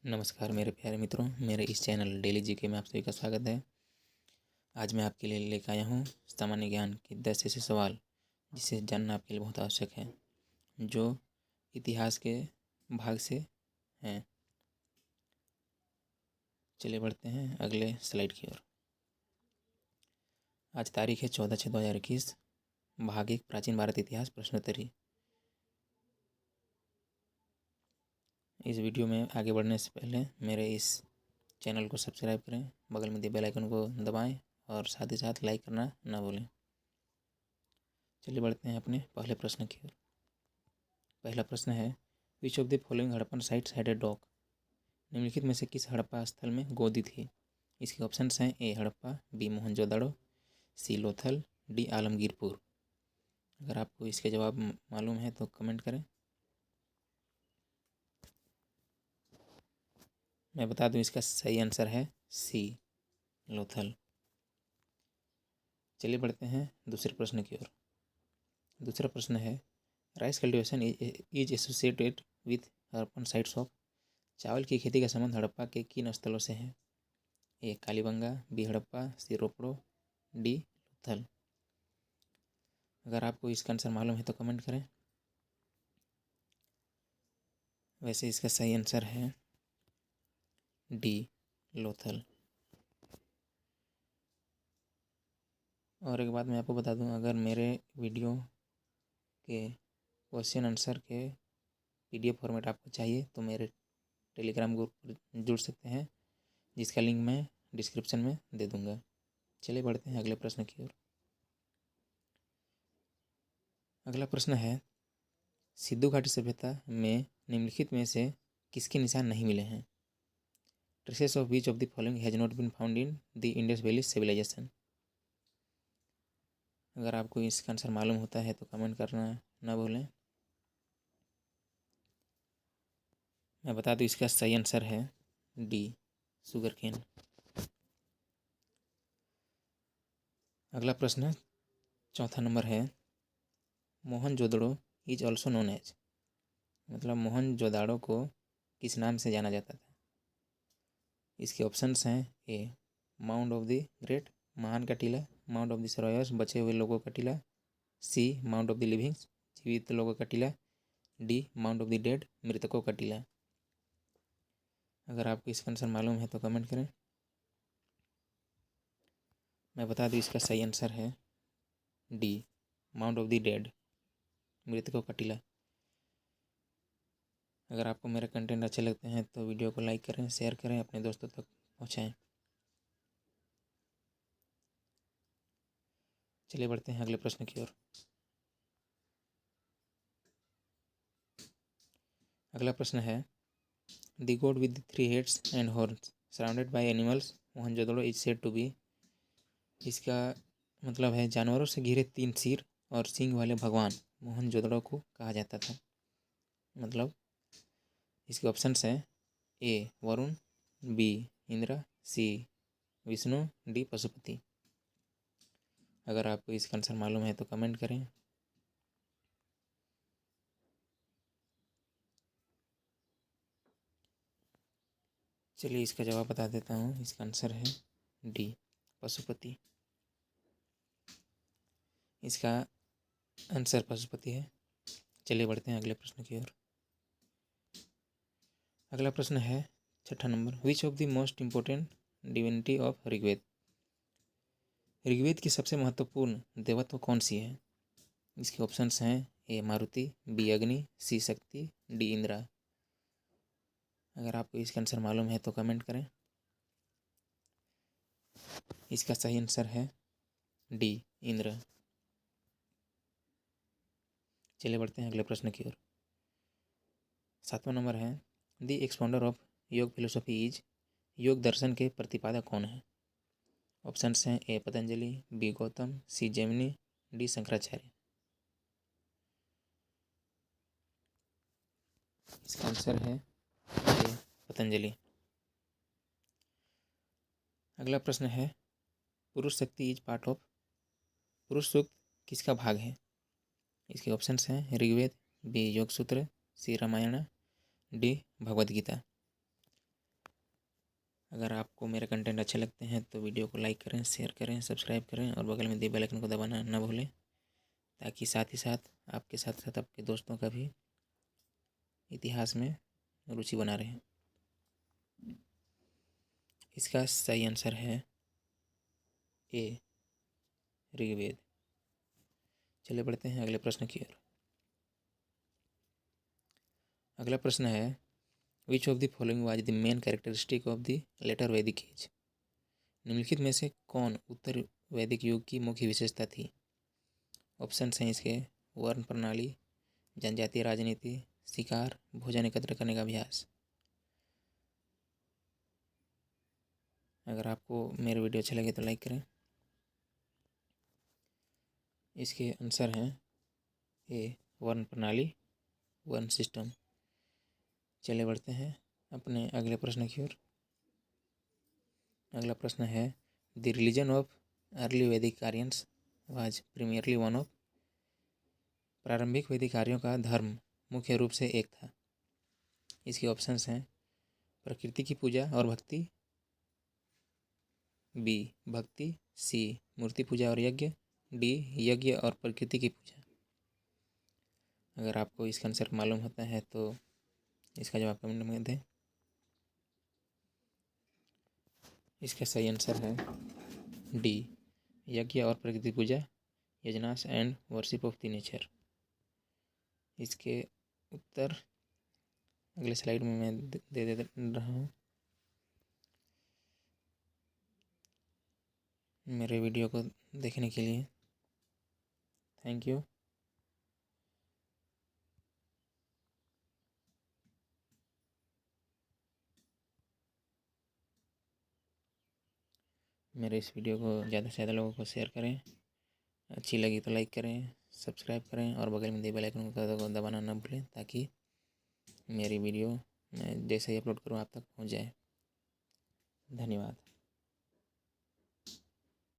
नमस्कार मेरे प्यारे मित्रों, मेरे इस चैनल डेली जीके में आप सभी का स्वागत है। आज मैं आपके लिए लेकर आया हूँ सामान्य ज्ञान के 10 ऐसे सवाल जिसे जानना आपके लिए बहुत आवश्यक है, जो इतिहास के भाग से हैं। चलिए बढ़ते हैं अगले स्लाइड की ओर। आज तारीख है 14/6/2021। भाग 1 प्राचीन भारत इतिहास प्रश्नोत्तरी। इस वीडियो में आगे बढ़ने से पहले मेरे इस चैनल को सब्सक्राइब करें, बगल में दिए बेल आइकन को दबाएं और साथ ही साथ लाइक करना ना भूलें। चलिए बढ़ते हैं अपने पहले प्रश्न की ओर। पहला प्रश्न है, which of the following Harappan sites had a dock. निम्नलिखित में से किस हड़प्पा स्थल में गोदी थी? इसके ऑप्शंस हैं ए हड़प्पा, बी मोहनजोदड़ो, सी लोथल, डी आलमगीरपुर। अगर आपको इसके जवाब मालूम है तो कमेंट करें। मैं बता दूं, इसका सही आंसर है सी लोथल। चलिए बढ़ते हैं दूसरे प्रश्न की ओर। दूसरा प्रश्न है, rice cultivation is associated with Harappan sites of. चावल की खेती का संबंध हड़प्पा के किन स्थलों से है? ए कालीबंगा, बी हड़प्पा, सी रोपड़ो, डी लोथल। अगर आपको इसका आंसर मालूम है तो कमेंट करें। वैसे इसका सही आंसर है डी लोथल। और एक बात मैं आपको बता दूं, अगर मेरे वीडियो के क्वेश्चन आंसर के PDF फॉर्मेट आपको चाहिए तो मेरे टेलीग्राम ग्रुप पर जुड़ सकते हैं, जिसका लिंक मैं डिस्क्रिप्शन में दे दूंगा। चलिए बढ़ते हैं अगले प्रश्न की ओर। अगला प्रश्न है, सिंधु घाटी सभ्यता में निम्नलिखित में से किसके निशान नहीं मिले हैं? Traces of which of the following has not been found in the Indus valley civilisation. अगर आपको इसका आंसर मालूम होता है तो कमेंट करना ना भूलें। मैं बता दूं, इसका सही आंसर है डी शुगर केन। अगला प्रश्न चौथा नंबर है, Mohenjodaro is also known as. मतलब मोहनजोदाड़ो को किस नाम से जाना जाता था? इसके ऑप्शंस हैं ए माउंट ऑफ द ग्रेट, महान का टीला, माउंट ऑफ द सरोयर्स, बचे हुए लोगों का टीला, सी माउंट ऑफ द लिविंग, जीवित लोगों का टीला, D mount of the dead, मृतकों का टीला। अगर आपको इसका आंसर मालूम है तो कमेंट करें। मैं बता दूं, इसका सही आंसर है D mount of the dead, मृतकों का टीला। अगर आपको मेरे कंटेंट अच्छे लगते हैं तो वीडियो को लाइक करें, शेयर करें, अपने दोस्तों तक पहुँचाएँ। चलिए बढ़ते हैं अगले प्रश्न की ओर। अगला प्रश्न है, the god with 3 heads and horns surrounded by animals Mohenjodaro is said to be. इसका मतलब है, जानवरों से घिरे 3 सिर और सींग वाले भगवान मोहनजोदड़ो को कहा जाता था। मतलब इसके ऑप्शंस हैं ए वरुण, बी इंद्र, सी विष्णु, डी पशुपति। अगर आपको इसका आंसर मालूम है तो कमेंट करें। चलिए इसका जवाब बता देता हूँ। इसका आंसर है डी पशुपति। इसका आंसर पशुपति है। चलिए बढ़ते हैं अगले प्रश्न की ओर। अगला प्रश्न है छठा number, which of the most important divinity of Rigveda. Rigveda की सबसे महत्वपूर्ण देवत्व कौन सी है? इसके ऑप्शंस हैं ए मारुति, बी अग्नि, सी शक्ति, डी इंद्रा। अगर आपको इसका आंसर मालूम है तो कमेंट करें। इसका सही आंसर है डी इंद्र। चलिए बढ़ते हैं अगले प्रश्न की ओर। 7वां नंबर है, द एक्सपाउंडर ऑफ योग फिलोसॉफी इज। योग दर्शन के प्रतिपादक कौन है? ऑप्शंस हैं ए पतंजलि, बी गौतम, सी जैमिनी, डी शंकराचार्य। इसका आंसर है ए पतंजलि। अगला प्रश्न है, पुरुष शक्ति इज पार्ट ऑफ। पुरुष सूक्त किसका भाग है? इसके ऑप्शंस हैं ऋग्वेद, बी योग सूत्र, सी रामायण, डी भगवद गीता। अगर आपको मेरे कंटेंट अच्छे लगते हैं तो वीडियो को लाइक करें, शेयर करें, सब्सक्राइब करें और बगल में दिए बेल आइकन को दबाना न भूलें, ताकि साथ ही साथ आपके साथ आपके दोस्तों का भी इतिहास में रुचि बना रहे। इसका सही आंसर है ए, ऋग्वेद। चलिए बढ़ते हैं अगले प्रश्न की ओर। अगला प्रश्न है, which of the following was the main characteristic of the later Vedic age. निम्नलिखित में से कौन उत्तर वैदिक युग की मुख्य विशेषता थी। ऑप्शन हैं इसके, वर्ण प्रणाली, जनजातीय राजनीति, शिकार, भोजन एकत्र करने का अभ्यास। अगर आपको मेरे वीडियो अच्छे लगे तो लाइक करें। इसके आंसर हैं ए, वर्ण प्रणाली, वर्ण सिस्टम। चले बढ़ते हैं अपने अगले प्रश्न की ओर। अगला प्रश्न है, द रिलीजन ऑफ अर्ली वैदिक Aryans was primarily one of. प्रारंभिक वैदिक आर्यों का धर्म मुख्य रूप से एक था। इसके ऑप्शंस हैं, प्रकृति की पूजा और भक्ति, बी, भक्ति, सी, मूर्ति पूजा और यज्ञ, डी, यज्ञ और प्रकृति की पूजा। अगर आपको इसका आंसर मालूम होता है तो इसका जवाब कमेंट में दें। इसका सही आंसर है डी, यज्ञ और प्रकृति पूजा, यजनास and worship of the nature. इसके उत्तर अगले स्लाइड में मैं दे रहा हूँ। मेरे वीडियो को देखने के लिए थैंक यू। मेरे इस वीडियो को ज़्यादा से ज़्यादा लोगों को शेयर करें, अच्छी लगी तो लाइक करें, सब्सक्राइब करें और बगल में दिए बेल आइकन को दबाना न भूलें, ताकि मेरी वीडियो मैं जैसे ही अपलोड करूँ आप तक पहुँच जाए। धन्यवाद।